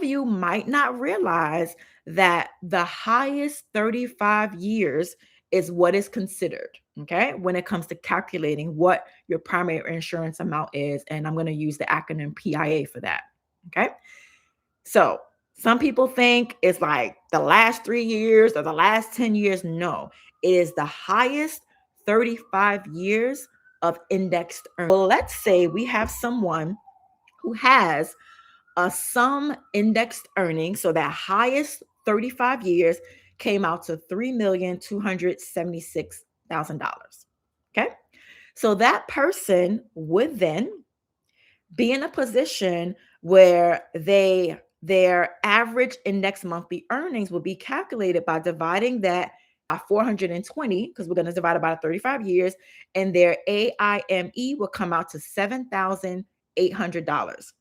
of you might not realize that the highest 35 years is what is considered, okay, when it comes to calculating what your primary insurance amount is. And I'm going to use the acronym PIA for that, okay? So some people think it's like the last 3 years or the last 10 years. No, it is the highest 35 years of indexed earnings. Well, let's say we have someone who has a sum indexed earnings. So that highest 35 years came out to $3,276,000. Okay. So that person would then be in a position where their average index monthly earnings will be calculated by dividing that by 420, because we're going to divide about 35 years, and their AIME will come out to $7,800.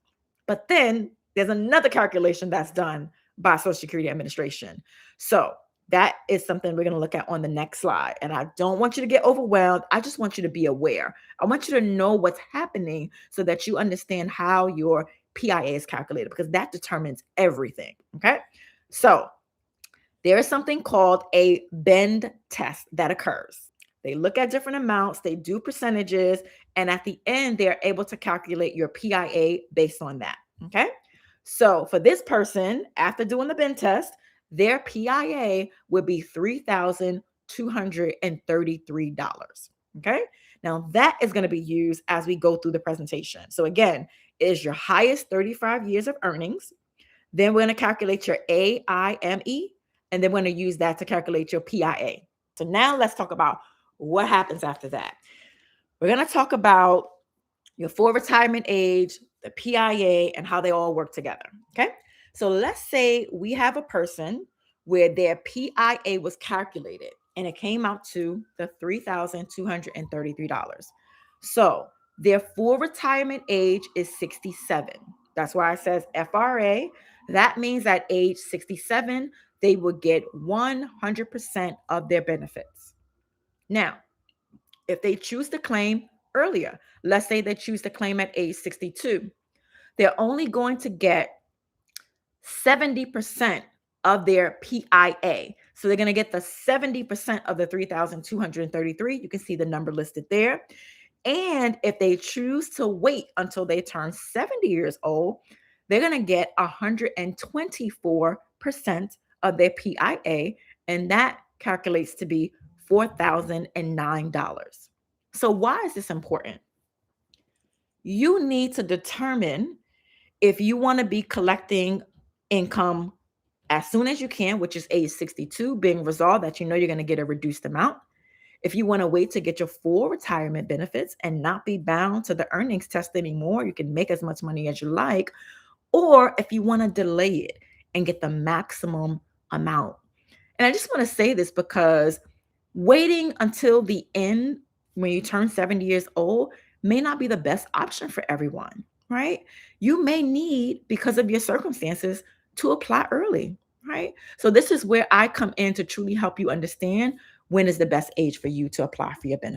But then there's another calculation that's done by Social Security Administration. So that is something we're going to look at on the next slide. And I don't want you to get overwhelmed. I just want you to be aware. I want you to know what's happening so that you understand how your PIA is calculated, because that determines everything. Okay. So there is something called a bend test that occurs. They look at different amounts, they do percentages, and at the end, they're able to calculate your PIA based on that. Okay. So for this person, after doing the bend test, their PIA would be $3,233. Okay. Now that is going to be used as we go through the presentation. So again, it is your highest 35 years of earnings. Then we're going to calculate your AIME, and then we're going to use that to calculate your PIA. So now let's talk about what happens after that. We're going to talk about your full retirement age, the PIA, and how they all work together. Okay. So let's say we have a person where their PIA was calculated and it came out to the $3,233. So their full retirement age is 67. That's why it says FRA. That means at age 67, they would get 100% of their benefits. Now, if they choose to claim earlier, let's say they choose to claim at age 62, they're only going to get 70% of their PIA. So they're going to get the 70% of the 3,233. You can see the number listed there. And if they choose to wait until they turn 70 years old, they're going to get 124% of their PIA. And that calculates to be $4,009. So why is this important? You need to determine if you want to be collecting income as soon as you can, which is age 62, being resolved that you know you're going to get a reduced amount. If you want to wait to get your full retirement benefits and not be bound to the earnings test anymore, you can make as much money as you like. Or if you want to delay it and get the maximum amount. And I just want to say this because waiting until the end when you turn 70 years old may not be the best option for everyone, right? You may need, because of your circumstances, to apply early, right? So this is where I come in to truly help you understand when is the best age for you to apply for your benefits.